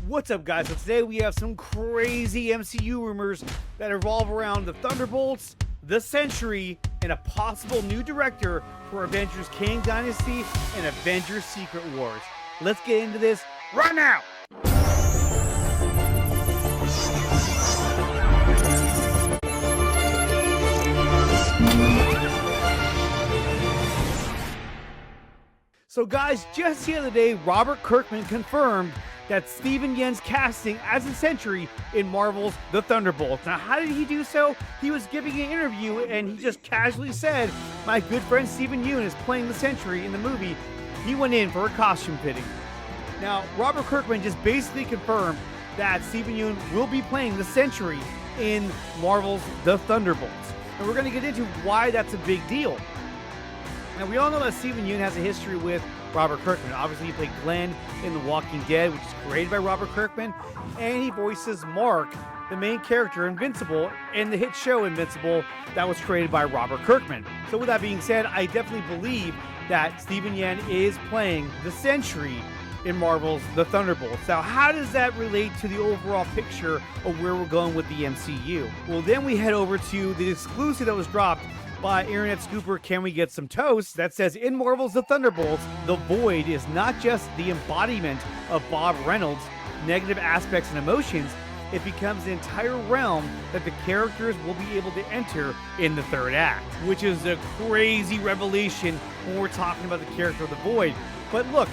What's up, guys? So today we have some crazy MCU rumors that revolve around the Thunderbolts, the Sentry, and a possible new director for Avengers Kang Dynasty and Avengers Secret Wars. Let's get into this right now! So guys, just the other day, Robert Kirkman confirmed that Steven Yeun's casting as a Sentry in Marvel's The Thunderbolts. Now, how did he do so? He was giving an interview and he just casually said, "My good friend Steven Yeun is playing the Sentry in the movie." He went in for a costume fitting. Now, Robert Kirkman just basically confirmed that Steven Yeun will be playing the Sentry in Marvel's The Thunderbolts. And we're going to get into why that's a big deal. Now, we all know that Steven Yeun has a history with Robert Kirkman. Obviously, he played Glenn in The Walking Dead, which is created by Robert Kirkman, and he voices Mark, the main character, Invincible, in the hit show Invincible that was created by Robert Kirkman. So with that being said, I definitely believe that Steven Yeun is playing the Sentry in Marvel's The Thunderbolts. Now, how does that relate to the overall picture of where we're going with the MCU? Well, then we head over to the exclusive that was dropped by internet scooper Can We Get Some Toast that says, in Marvel's The Thunderbolts, the Void is not just the embodiment of Bob Reynolds' negative aspects and emotions, it becomes an entire realm that the characters will be able to enter in the third act, which is a crazy revelation when we're talking about the character of the Void. But look,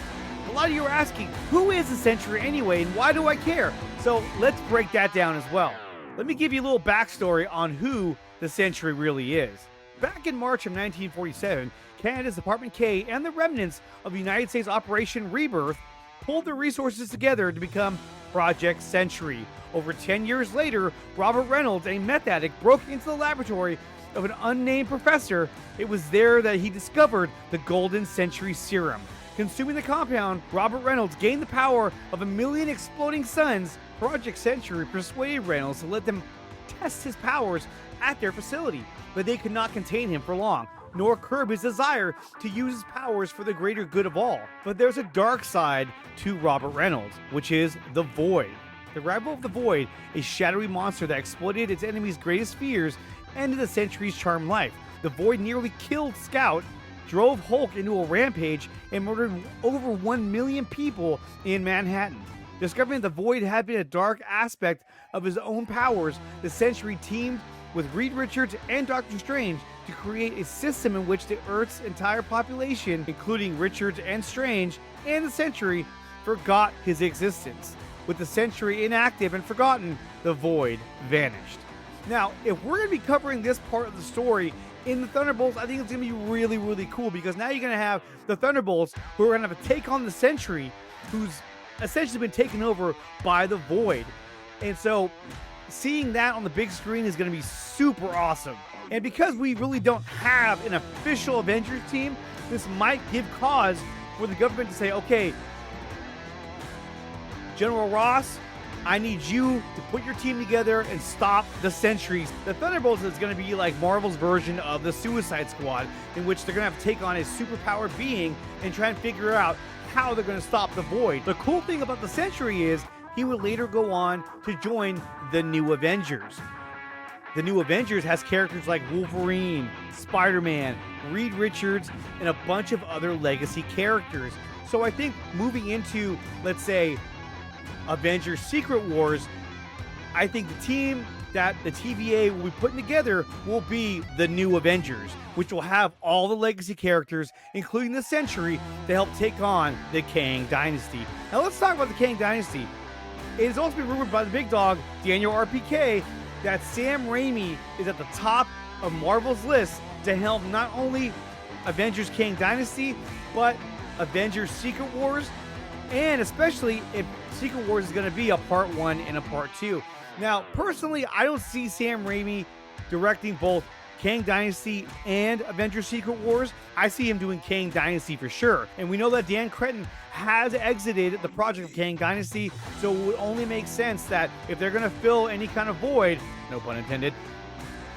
a lot of you are asking, who is the Sentry anyway, and why do I care? So let's break that down as well. Let me give you a little backstory on who the Sentry really is. Back in March of 1947, Canada's Department K and the remnants of the United States Operation Rebirth pulled their resources together to become Project Sentry. Over 10 years later, Robert Reynolds, a meth addict, broke into the laboratory of an unnamed professor. It was there that he discovered the Golden Sentry Serum. Consuming the compound, Robert Reynolds gained the power of 1,000,000 exploding suns. Project Sentry persuaded Reynolds to let them test his powers at their facility, but they could not contain him for long, nor curb his desire to use his powers for the greater good of all. But there's a dark side to Robert Reynolds, which is the Void. The rival of the Void, a shadowy monster that exploited its enemies' greatest fears, ended the Sentry's charmed life. The Void nearly killed Scout, drove Hulk into a rampage, and murdered over 1 million people in Manhattan. Discovering the Void had been a dark aspect of his own powers, the Sentry teamed with Reed Richards and Doctor Strange to create a system in which the Earth's entire population, including Richards and Strange and the Sentry, forgot his existence. With the Sentry inactive and forgotten, the Void vanished. Now, if we're going to be covering this part of the story in the Thunderbolts, I think it's going to be really, really cool, because now you're going to have the Thunderbolts who are going to have to take on the Sentry, who's essentially been taken over by the Void. And so seeing that on the big screen is going to be super awesome. And because we really don't have an official Avengers team, this might give cause for the government to say, okay, General Ross, I need you to put your team together and stop the Sentries. The Thunderbolts is going to be like Marvel's version of the Suicide Squad, in which they're going to have to take on a superpowered being and try and figure out how they're going to stop the Void. The cool thing about the Sentry is he would later go on to join the New Avengers. The New Avengers has characters like Wolverine, Spider-Man, Reed Richards, and a bunch of other legacy characters. So I think moving into, let's say, Avengers Secret Wars, I think the team that the TVA will be putting together will be the New Avengers, which will have all the legacy characters, including the Sentry, to help take on the Kang Dynasty. Now let's talk about the Kang Dynasty. It has also been rumored by the big dog, Daniel RPK, that Sam Raimi is at the top of Marvel's list to help not only Avengers Kang Dynasty, but Avengers Secret Wars, and especially if Secret Wars is going to be a part 1 and a part 2. Now, personally, I don't see Sam Raimi directing both Kang Dynasty and Avengers Secret Wars. I see him doing Kang Dynasty for sure. And we know that Dan Cretton has exited the project of Kang Dynasty, so it would only make sense that if they're going to fill any kind of void, no pun intended,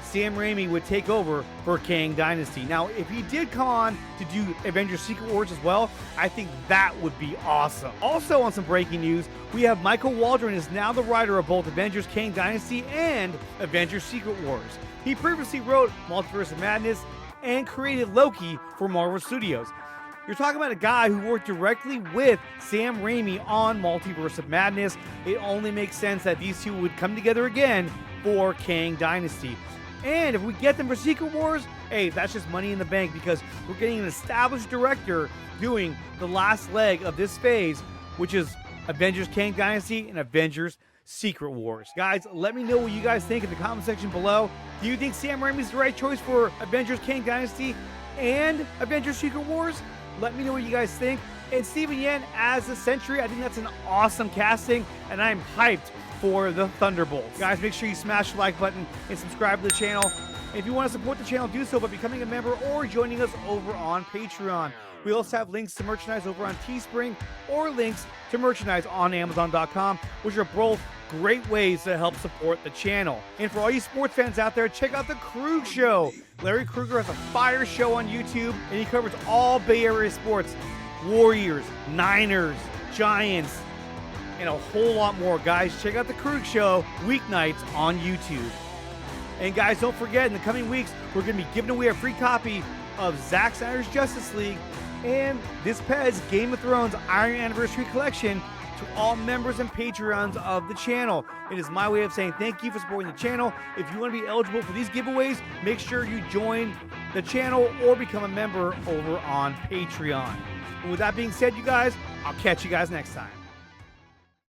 Sam Raimi would take over for Kang Dynasty. Now, if he did come on to do Avengers Secret Wars as well, I think that would be awesome. Also, on some breaking news, we have Michael Waldron is now the writer of both Avengers Kang Dynasty and Avengers Secret Wars. He previously wrote Multiverse of Madness and created Loki for Marvel Studios. You're talking about a guy who worked directly with Sam Raimi on Multiverse of Madness. It only makes sense that these two would come together again for Kang Dynasty. And if we get them for Secret Wars, hey, that's just money in the bank because we're getting an established director doing the last leg of this phase, which is Avengers Kang Dynasty and Avengers Secret Wars. Guys, let me know what you guys think in the comment section below. Do you think Sam Raimi's the right choice for Avengers Kang Dynasty and Avengers Secret Wars? Let me know what you guys think. And Steven Yeun as the Sentry, I think that's an awesome casting, and I'm hyped for the Thunderbolts. Guys, make sure you smash the like button and subscribe to the channel. And if you want to support the channel, do so by becoming a member or joining us over on Patreon. We also have links to merchandise over on Teespring or links to merchandise on Amazon.com, which are both great ways to help support the channel. And for all you sports fans out there, check out The Krug Show. Larry Krueger has a fire show on YouTube, and he covers all Bay Area sports. Warriors, Niners, Giants, and a whole lot more. Guys, check out The Krug Show weeknights on YouTube. And guys, don't forget, in the coming weeks, we're going to be giving away a free copy of Zack Snyder's Justice League and this Pez Game of Thrones Iron Anniversary Collection to all members and Patreons of the channel. It is my way of saying thank you for supporting the channel. If you want to be eligible for these giveaways, make sure you join the channel or become a member over on Patreon. And with that being said, you guys, I'll catch you guys next time.